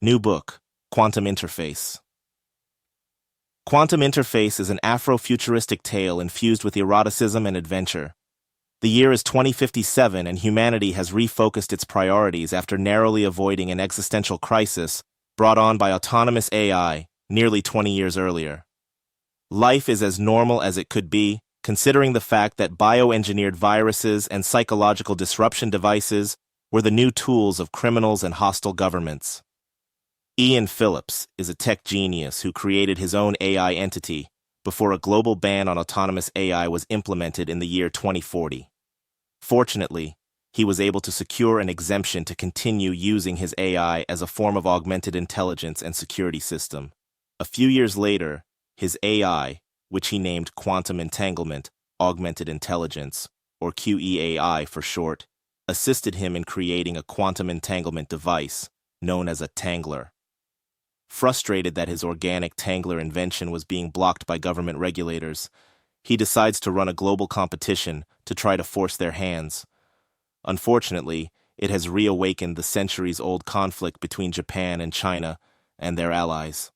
New book, Quantum Interface. Quantum Interface is an Afro-Futuristic tale infused with eroticism and adventure. The year is 2057 and humanity has refocused its priorities after narrowly avoiding an existential crisis brought on by autonomous AI nearly 20 years earlier. Life is as normal as it could be, considering the fact that bioengineered viruses and psychological disruption devices were the new tools of criminals and hostile governments. Phillips is a tech genius who created his own AI entity before a global ban on autonomous AI was implemented in the year 2040. Fortunately, he was able to secure an exemption to continue using his AI as a form of augmented intelligence and security system. A few years later, his AI, which he named Quantum Entanglement, Augmented Intelligence, or QEAI for short, assisted him in creating a quantum entanglement device known as a Tangler. Frustrated that his organic Tangler invention was being blocked by government regulators, he decides to run a global competition to try to force their hands. Unfortunately, it has reawakened the centuries-old conflict between Japan and China and their allies.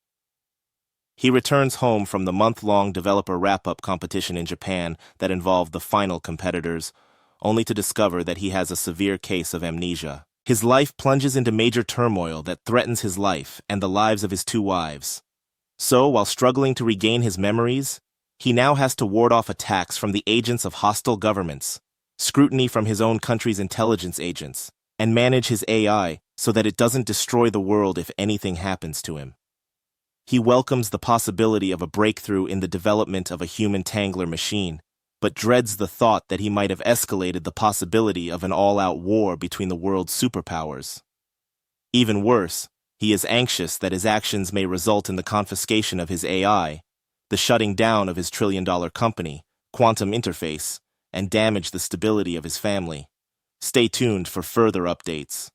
He returns home from the month-long developer wrap-up competition in Japan that involved the final competitors, only to discover that he has a severe case of amnesia. His life plunges into major turmoil that threatens his life and the lives of his two wives. So, while struggling to regain his memories, he now has to ward off attacks from the agents of hostile governments, scrutiny from his own country's intelligence agents, and manage his AI so that it doesn't destroy the world if anything happens to him. He welcomes the possibility of a breakthrough in the development of a human Tangler machine, but dreads the thought that he might have escalated the possibility of an all-out war between the world's superpowers. Even worse, he is anxious that his actions may result in the confiscation of his AI, the shutting down of his trillion-dollar company, Quantum Interface, and damage the stability of his family. Stay tuned for further updates.